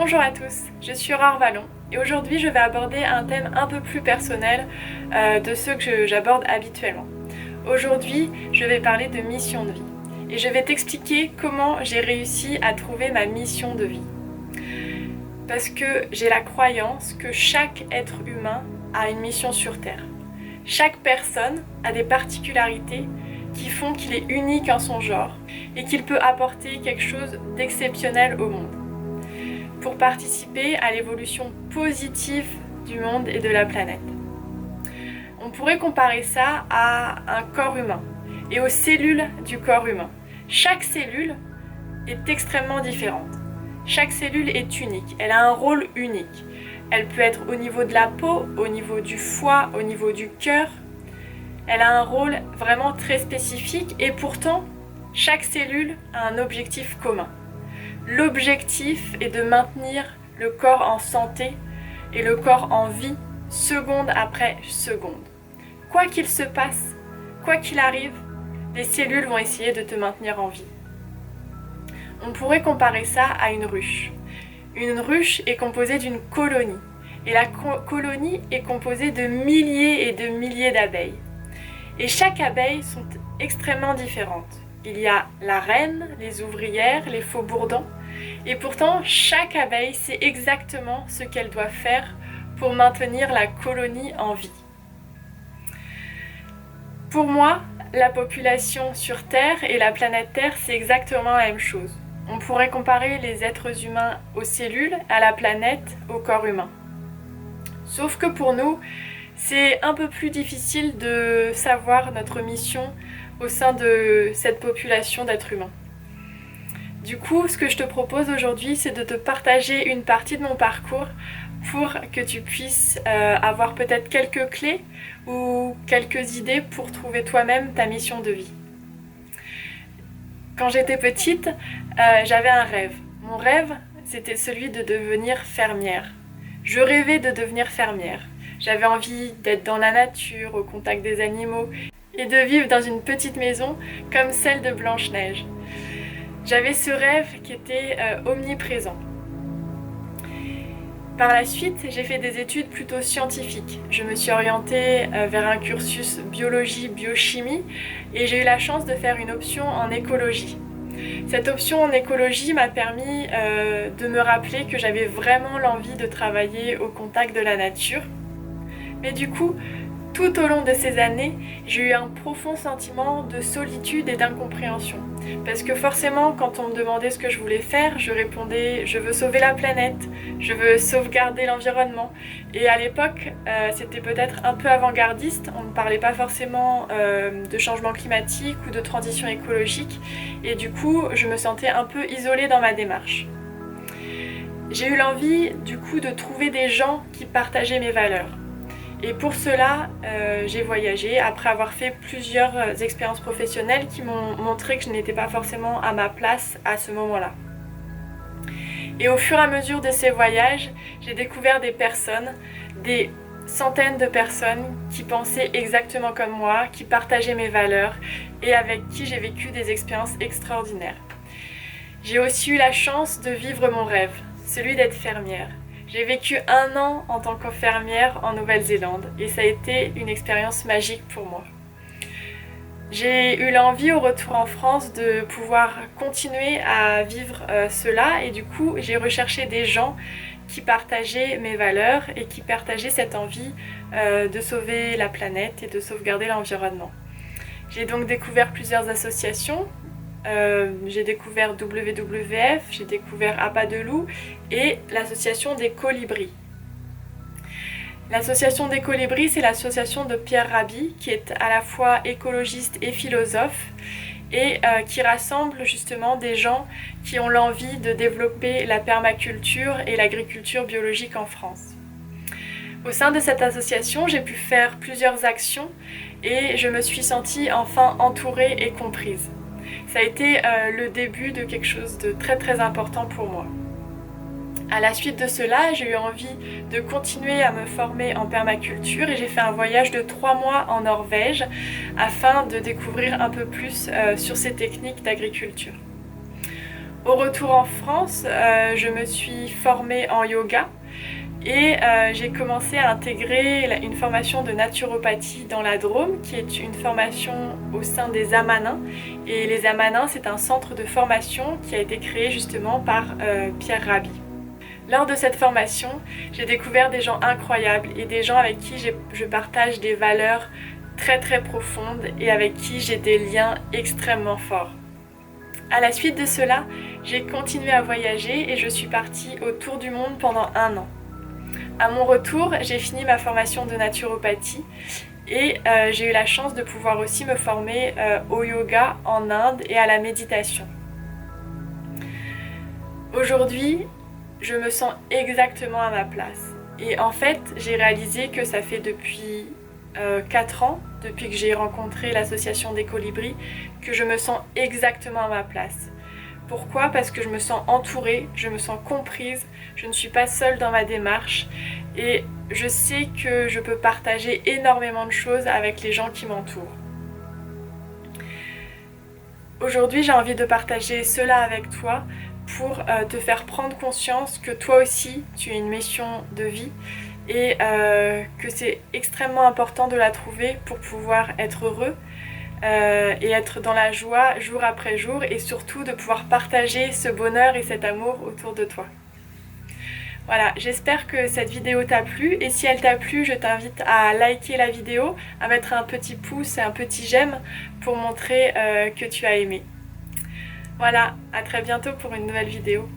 Bonjour à tous, je suis Aurore Vallon et aujourd'hui je vais aborder un thème un peu plus personnel de ceux que j'aborde habituellement. Aujourd'hui, je vais parler de mission de vie et je vais t'expliquer comment j'ai réussi à trouver ma mission de vie. Parce que j'ai la croyance que chaque être humain a une mission sur Terre. Chaque personne a des particularités qui font qu'il est unique en son genre et qu'il peut apporter quelque chose d'exceptionnel au monde pour participer à l'évolution positive du monde et de la planète. On pourrait comparer ça à un corps humain et aux cellules du corps humain. Chaque cellule est extrêmement différente. Chaque cellule est unique, elle a un rôle unique. Elle peut être au niveau de la peau, au niveau du foie, au niveau du cœur. Elle a un rôle vraiment très spécifique et pourtant, chaque cellule a un objectif commun. L'objectif est de maintenir le corps en santé et le corps en vie, seconde après seconde. Quoi qu'il se passe, quoi qu'il arrive, les cellules vont essayer de te maintenir en vie. On pourrait comparer ça à une ruche. Une ruche est composée d'une colonie et la colonie est composée de milliers et de milliers d'abeilles. Et chaque abeille sont extrêmement différentes. Il y a la reine, les ouvrières, les faux-bourdons. Et pourtant, chaque abeille sait exactement ce qu'elle doit faire pour maintenir la colonie en vie. Pour moi, la population sur Terre et la planète Terre, c'est exactement la même chose. On pourrait comparer les êtres humains aux cellules, à la planète, au corps humain. Sauf que pour nous, c'est un peu plus difficile de savoir notre mission au sein de cette population d'êtres humains. Du coup, ce que je te propose aujourd'hui, c'est de te partager une partie de mon parcours pour que tu puisses avoir peut-être quelques clés ou quelques idées pour trouver toi-même ta mission de vie. Quand j'étais petite, j'avais un rêve. Mon rêve, c'était celui de devenir fermière. Je rêvais de devenir fermière. J'avais envie d'être dans la nature, au contact des animaux et de vivre dans une petite maison comme celle de Blanche-Neige. J'avais ce rêve qui était omniprésent. Par la suite, j'ai fait des études plutôt scientifiques. Je me suis orientée vers un cursus biologie-biochimie et j'ai eu la chance de faire une option en écologie. Cette option en écologie m'a permis de me rappeler que j'avais vraiment l'envie de travailler au contact de la nature. Mais du coup, tout au long de ces années, j'ai eu un profond sentiment de solitude et d'incompréhension. Parce que forcément, quand on me demandait ce que je voulais faire, je répondais « je veux sauver la planète, je veux sauvegarder l'environnement ». Et à l'époque, c'était peut-être un peu avant-gardiste, on ne parlait pas forcément de changement climatique ou de transition écologique. Et du coup, je me sentais un peu isolée dans ma démarche. J'ai eu l'envie, du coup, de trouver des gens qui partageaient mes valeurs. Et pour cela, j'ai voyagé après avoir fait plusieurs expériences professionnelles qui m'ont montré que je n'étais pas forcément à ma place à ce moment-là. Et au fur et à mesure de ces voyages, j'ai découvert des personnes, des centaines de personnes qui pensaient exactement comme moi, qui partageaient mes valeurs et avec qui j'ai vécu des expériences extraordinaires. J'ai aussi eu la chance de vivre mon rêve, celui d'être fermière. J'ai vécu 1 an en tant que fermière en Nouvelle-Zélande et ça a été une expérience magique pour moi. J'ai eu l'envie au retour en France de pouvoir continuer à vivre cela et du coup j'ai recherché des gens qui partageaient mes valeurs et qui partageaient cette envie de sauver la planète et de sauvegarder l'environnement. J'ai donc découvert plusieurs associations. J'ai découvert WWF, j'ai découvert Appât de Loup et l'association des Colibris. L'association des Colibris, c'est l'association de Pierre Rabhi, qui est à la fois écologiste et philosophe et qui rassemble justement des gens qui ont l'envie de développer la permaculture et l'agriculture biologique en France. Au sein de cette association, j'ai pu faire plusieurs actions et je me suis sentie enfin entourée et comprise. Ça a été le début de quelque chose de très très important pour moi. À la suite de cela, j'ai eu envie de continuer à me former en permaculture et j'ai fait un voyage de 3 mois en Norvège afin de découvrir un peu plus sur ces techniques d'agriculture. Au retour en France, je me suis formée en yoga et j'ai commencé à intégrer une formation de naturopathie dans la Drôme, qui est une formation au sein des Amanins. Et les Amanins, c'est un centre de formation qui a été créé justement par Pierre Rabhi. Lors de cette formation, j'ai découvert des gens incroyables et des gens avec qui je partage des valeurs très très profondes et avec qui j'ai des liens extrêmement forts. À la suite de cela, j'ai continué à voyager et je suis partie autour du monde pendant 1 an. À mon retour, j'ai fini ma formation de naturopathie et j'ai eu la chance de pouvoir aussi me former au yoga en Inde et à la méditation. Aujourd'hui, je me sens exactement à ma place. Et en fait, j'ai réalisé que ça fait depuis 4 ans, depuis que j'ai rencontré l'association des colibris, que je me sens exactement à ma place. Pourquoi ? Parce que je me sens entourée, je me sens comprise, je ne suis pas seule dans ma démarche et je sais que je peux partager énormément de choses avec les gens qui m'entourent. Aujourd'hui, j'ai envie de partager cela avec toi pour te faire prendre conscience que toi aussi, tu as une mission de vie et que c'est extrêmement important de la trouver pour pouvoir être heureux et être dans la joie jour après jour et surtout de pouvoir partager ce bonheur et cet amour autour de toi. Voilà, j'espère que cette vidéo t'a plu et si elle t'a plu, je t'invite à liker la vidéo, à mettre un petit pouce et un petit j'aime pour montrer que tu as aimé. Voilà, à très bientôt pour une nouvelle vidéo.